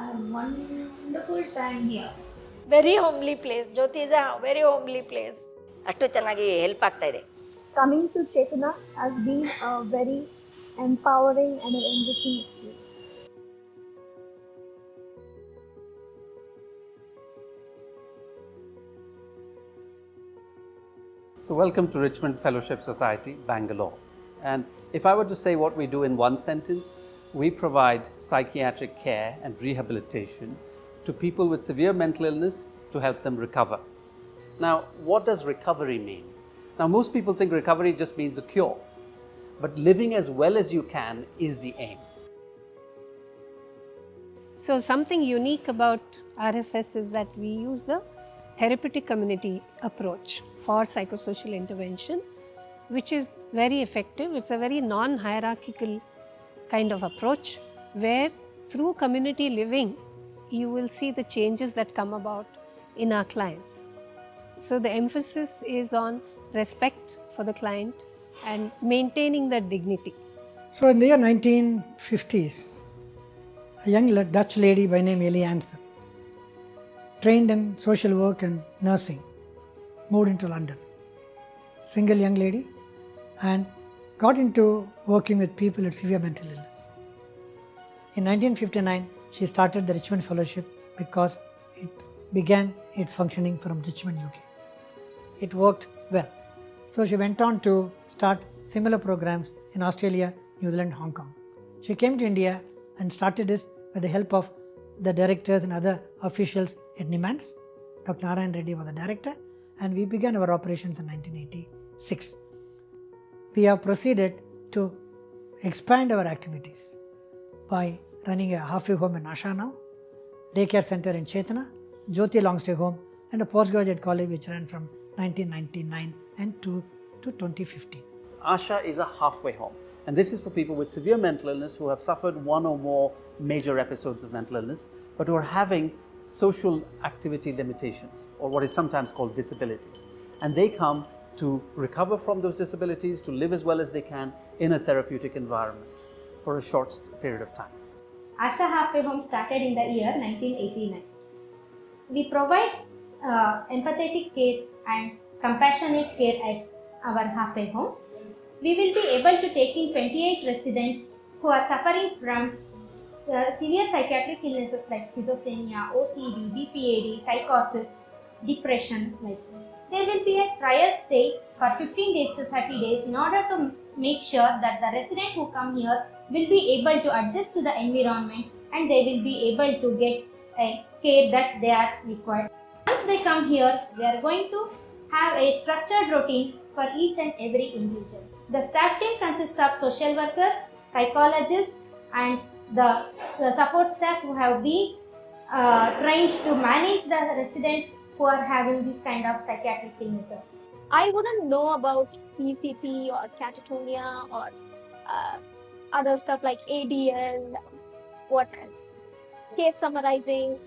a wonderful time here. Very homely place. Jyoti is a very homely place. ಅಷ್ಟು ಚೆನ್ನಾಗಿ help ಆಗ್ತಾ ಇದೆ. Coming to Chetna has been a very empowering and an enriching experience. So welcome to Richmond Fellowship Society, Bangalore. And if I were to say what we do in one sentence, we provide psychiatric care and rehabilitation to people with severe mental illness to help them recover. Now, what does recovery mean? Now, most people think recovery just means a cure, but living as well as you can is the aim. So something unique about RFS is that we use the therapeutic community approach for psychosocial intervention, which is very effective. It's a very non-hierarchical kind of approach where through community living, you will see the changes that come about in our clients. So the emphasis is on respect for the client and maintaining that dignity. So in the year 1950s, a young Dutch lady by name Ellie Anson, trained in social work and nursing, moved into London. Single young lady, and got into working with people with severe mental illness. In 1959, she started the Richmond Fellowship because it began its functioning from Richmond, UK. It worked well. So she went on to start similar programs in Australia, New Zealand, Hong Kong. She came to India and started this with the help of the directors and other officials at NIMANS. Dr. Narayan Reddy was the director, and we began our operations in 1986. We have proceeded to expand our activities by running a halfway home in Asha now, daycare center in Chetna, Jyoti long stay home, and a postgraduate college which ran from 1999 and to 2015. Asha is a halfway home, and this is for people with severe mental illness who have suffered one or more major episodes of mental illness, but who are having social activity limitations, or what is sometimes called disabilities. And they come to recover from those disabilities, to live as well as they can in a therapeutic environment for a short period of time. Asha Halfway Home started in the year 1989. We provide empathetic care and compassionate care at our halfway home. We will be able to take in 28 residents who are suffering from severe psychiatric illnesses like schizophrenia, OCD, BPAD, psychosis, depression. There will be a trial stay for 15 days to 30 days in order to make sure that the resident who come here will be able to adjust to the environment and they will be able to get a care that they are required. Once they come here, we are going to have a structured routine for each and every individual. The staff team consists of social workers, psychologists, and the support staff who have been trained to manage the residents who are having this kind of psychiatric illnesses. I wouldn't know about PCT or catatonia or other stuff like ADL, what else? Case summarizing.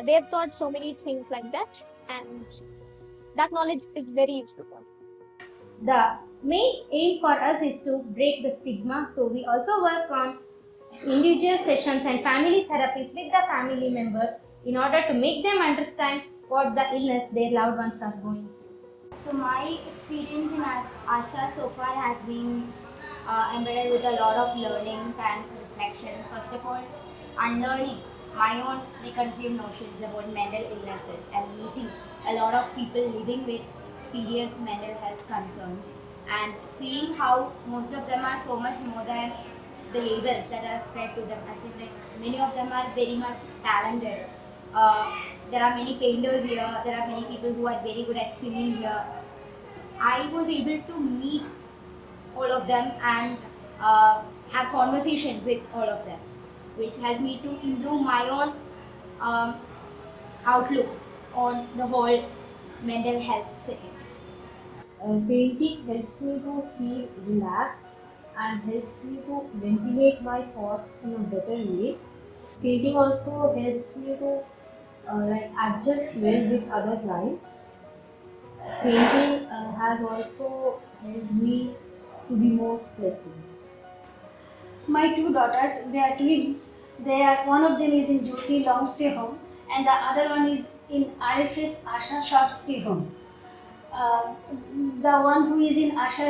They've taught so many things like that, and that knowledge is very useful for me. The main aim for us is to break the stigma, so we also work on individual sessions and family therapies with the family members in order to make them understand what the illness their loved ones are going through. So my experience in Asha so far has been embedded with a lot of learnings and reflections. First of all, unlearning my own preconceived notions about mental illnesses and meeting a lot of people living with serious mental health concerns and seeing how most of them are so much more than the labels that are spread to them. I think like many of them are very much talented. There are many painters here, there are many people who are very good at singing here. I was able to meet all of them and have conversations with all of them, which helped me to improve my own outlook on the whole mental health settings. Painting helps me to feel relaxed and helps me to ventilate my thoughts in a better way. Painting also helps me to adjust well with other clients. Painting has also helped me to be more flexible. My two daughters, they are twins, One of them is in Jyoti long stay home, and the other one is in RFS Asha short stay home. Uh, the one who is in Asha,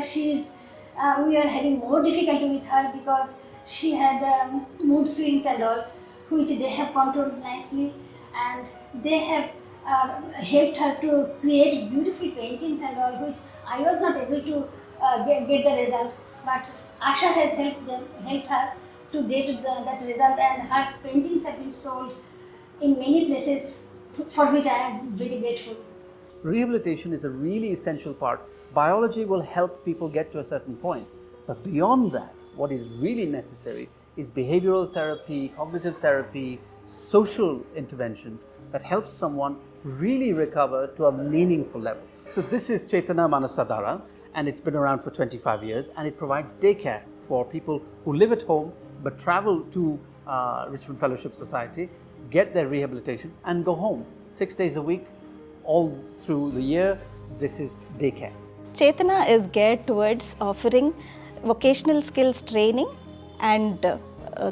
we are having more difficulty with her because she had mood swings and all, which they have controlled nicely, and they have helped her to create beautiful paintings and all, which I was not able to get the result, but Asha has helped her to get that result, and her paintings have been sold in many places, for which I am very grateful. Rehabilitation is a really essential part. Biology will help people get to a certain point, but beyond that, what is really necessary is behavioral therapy, cognitive therapy, social interventions that help someone really recover to a meaningful level. So this is Chetana Manasadhara, and it's been around for 25 years, and it provides daycare for people who live at home but travel to Richmond Fellowship Society, get their rehabilitation and go home 6 days a week, all through the year. This is daycare. Chetana is geared towards offering vocational skills training and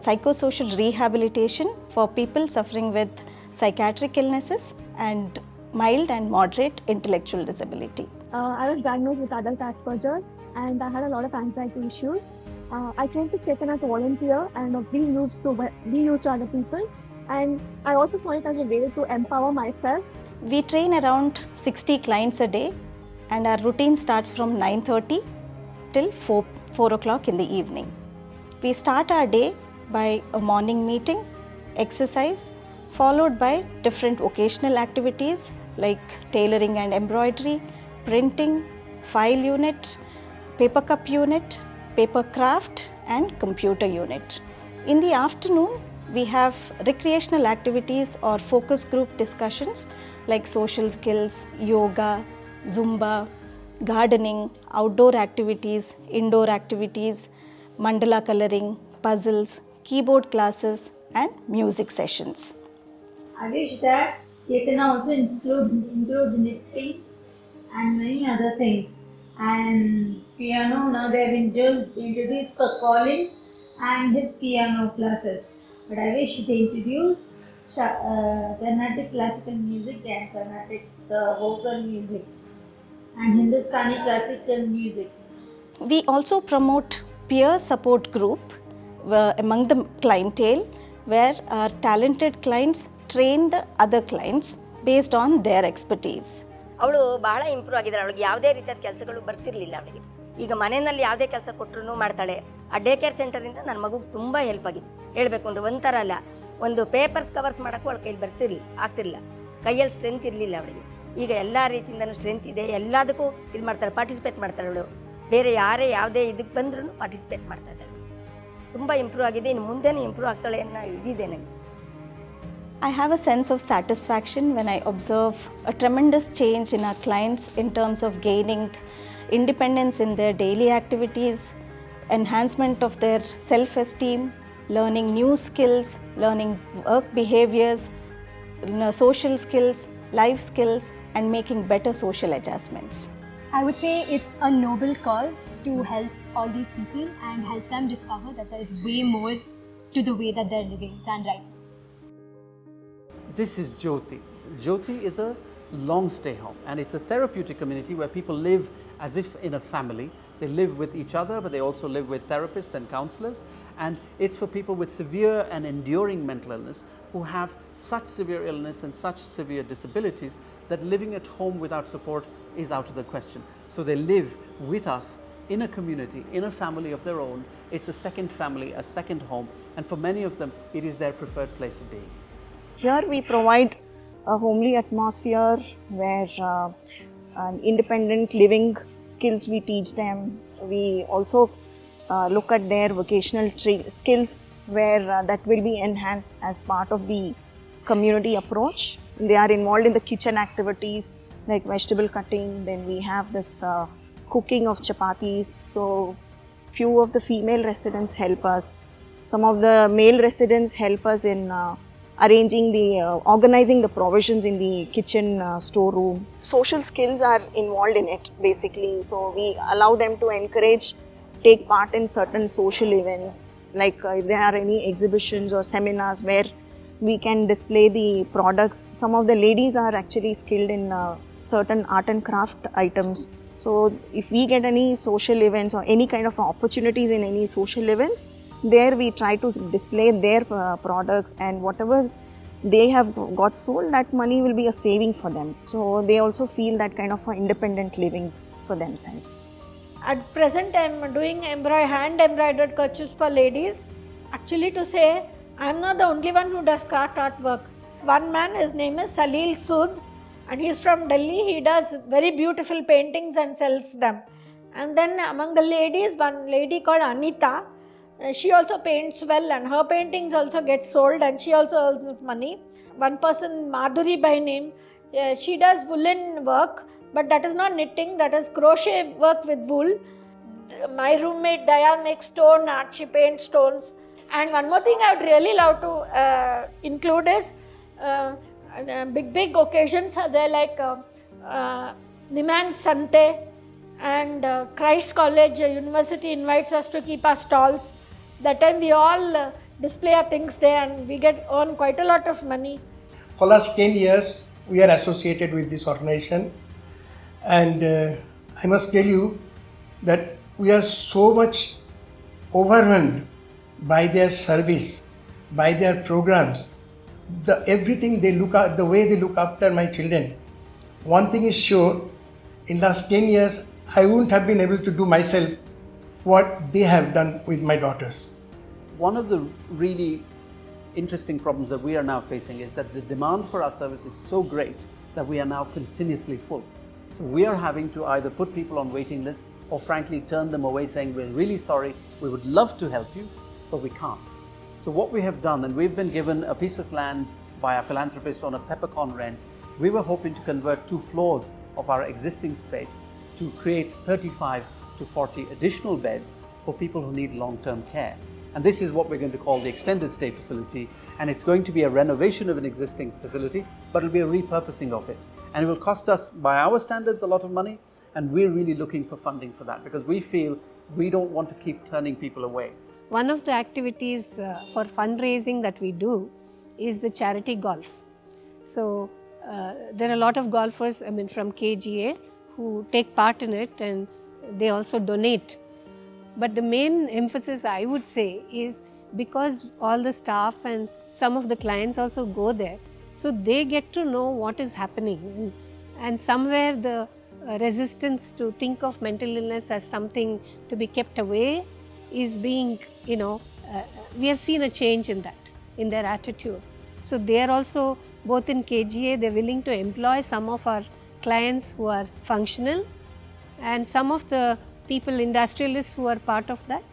psychosocial rehabilitation for people suffering with psychiatric illnesses and mild and moderate intellectual disability. I was diagnosed with adult Asperger's and I had a lot of anxiety issues. I came to Chetana to volunteer and be used to other people, and I also saw it as a way to empower myself. We train around 60 clients a day, and our routine starts from 9:30 till 4 o'clock in the evening. We start our day by a morning meeting, exercise, followed by different vocational activities like tailoring and embroidery, printing, file unit, paper cup unit, paper craft and computer unit. In the afternoon, we have recreational activities or focus group discussions like social skills, yoga, Zumba, gardening, outdoor activities, indoor activities, mandala coloring, puzzles, keyboard classes and music sessions. I wish that Chetana also includes knitting and many other things. And piano, now they have introduced for Colin and his piano classes. But I wish they introduce Carnatic classical music and Carnatic vocal music and Hindustani classical music. We also promote peer support group among the clientele, where our talented clients train the other clients based on their expertise. ಅವಳು ಬಹಳ improve ಆಗಿದ್ದಾಳೆ. ಅವಳಿಗೆ ಯಾವುದೇ ರೀತಿಯಾದ ಕೆಲಸಗಳು ಬರ್ತಿರಲಿಲ್ಲ ಅವಳಿಗೆ. ಈಗ ಮನೆಯಲ್ಲಿ ಯಾವುದೇ ಕೆಲಸ ಕೊಟ್ಟರು ಮಾಡ್ತಾಳೆ. ಆ ಡೇ ಕೇರ್ ಸೆಂಟರಿಂದ ನನ್ನ ಮಗುಗೆ ತುಂಬ ಹೆಲ್ಪ್ ಆಗಿದೆ. ಹೇಳಬೇಕು ಅಂದರೆ ಒಂಥರ ಅಲ್ಲ, ಒಂದು ಪೇಪರ್ಸ್ ಕವರ್ಸ್ ಮಾಡೋಕ್ಕೂ ಅವಳ ಕೈಯಲ್ಲಿ ಆಗ್ತಿರಲಿಲ್ಲ. ಕೈಯಲ್ಲಿ ಸ್ಟ್ರೆಂತ್ ಇರಲಿಲ್ಲ ಅವಳಿಗೆ. ಈಗ ಎಲ್ಲ ರೀತಿಯಿಂದನೂ ಸ್ಟ್ರೆಂತ್ ಇದೆ. ಎಲ್ಲದಕ್ಕೂ ಇದು ಮಾಡ್ತಾಳೆ, ಪಾರ್ಟಿಸಿಪೇಟ್ ಮಾಡ್ತಾಳೆ ಅವಳು. ಬೇರೆ ಯಾರೇ ಯಾವುದೇ ಇದಕ್ಕೆ ಬಂದ್ರೂ ಪಾರ್ಟಿಸಿಪೇಟ್ ಮಾಡ್ತಾ ಇದ್ದಾಳೆ. ತುಂಬ ಇಂಪ್ರೂವ್ ಆಗಿದೆ. ಇನ್ನು ಮುಂದೆನೂ ಇಂಪ್ರೂವ್ ಆಗ್ತಾಳೆ ಅನ್ನೋ ಇದಿದೆ ನನಗೆ. I have a sense of satisfaction when I observe a tremendous change in our clients in terms of gaining independence in their daily activities, enhancement of their self-esteem, learning new skills, learning work behaviors, social skills, life skills, and making better social adjustments. I would say it's a noble cause to help all these people and help them discover that there is way more to the way that they're living than right now. This is Jyoti. Jyoti is a long stay home, and it's a therapeutic community where people live as if in a family. They live with each other, but they also live with therapists and counselors, and it's for people with severe and enduring mental illness who have such severe illness and such severe disabilities that living at home without support is out of the question. So they live with us in a community, in a family of their own. It's a second family, a second home, and for many of them it is their preferred place of being. Here we provide a homely atmosphere where independent living skills we teach them. We also look at their vocational skills where that will be enhanced as part of the community approach. They are involved in the kitchen activities like vegetable cutting. Then we have this cooking of chapatis. So few of the female residents help us. Some of the male residents help us in organizing the provisions in the kitchen storeroom. Social skills are involved in it basically, so we allow them to take part in certain social events like if there are any exhibitions or seminars where we can display the products. Some of the ladies are actually skilled in certain art and craft items. So if we get any social events or any kind of opportunities in any social events, there we try to display their products, and whatever they have got sold, that money will be a saving for them. So they also feel that kind of independent living for themselves. At present, I am doing hand embroidered kerchiefs for ladies. Actually, to say, I am not the only one who does craft artwork. One man, his name is Salil Sood, and he is from Delhi. He does very beautiful paintings and sells them. And then among the ladies, one lady called Anita, she also paints well, and her paintings also get sold, and she also earns money. One person, Madhuri by name, she does woolen work, but that is not knitting, that is crochet work with wool. My roommate Daya makes stone art, she paints stones. And one more thing I would really love to include is big occasions are there, like Niman Sante, and Christ College University invites us to keep our stalls. That time we all display our things there, and we earn quite a lot of money. For last 10 years, we are associated with this organization, and I must tell you that we are so much overwhelmed by their service, by their programs, everything they look at, the way they look after my children. One thing is sure, in last 10 years, I wouldn't have been able to do myself what they have done with my daughters. One of the really interesting problems that we are now facing is that the demand for our service is so great that we are now continuously full. So we are having to either put people on waiting lists or frankly turn them away, saying we're really sorry, we would love to help you, but we can't. So what we have done, and we've been given a piece of land by a philanthropist on a peppercorn rent, we were hoping to convert 2 floors of our existing space to create 35 to 40 additional beds for people who need long-term care. And this is what we're going to call the extended stay facility, and it's going to be a renovation of an existing facility, but it'll be a repurposing of it. And it will cost us, by our standards, a lot of money, and we're really looking for funding for that because we feel we don't want to keep turning people away. One of the activities for fundraising that we do is the charity golf. So there are a lot of golfers, from KGA who take part in it, and they also donate. But the main emphasis, I would say, is because all the staff and some of the clients also go there, so they get to know what is happening. And somewhere the resistance to think of mental illness as something to be kept away is being, we have seen a change in that, in their attitude. So they are also, both in KGA, they are willing to employ some of our clients who are functional, and some of the people, industrialists who are part of that,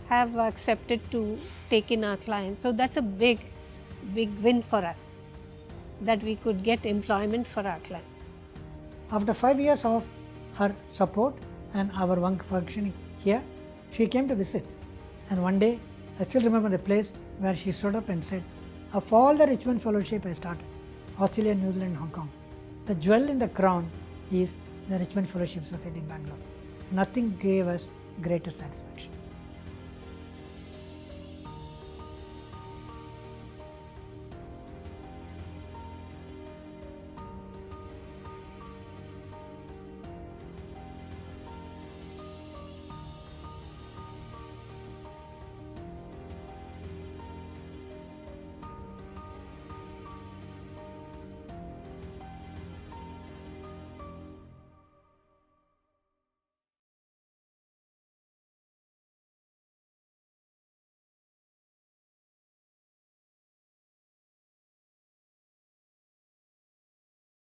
have accepted to take in our clients. So that's a big win for us, that we could get employment for our clients. After 5 years of her support and our functioning here, she came to visit. And one day, I still remember the place where she stood up and said, of all the Richmond Fellowship I started, Australia, New Zealand, Hong Kong, the jewel in the crown is the Richmond Fellowship Society in Bangalore. Nothing gave us greater satisfaction.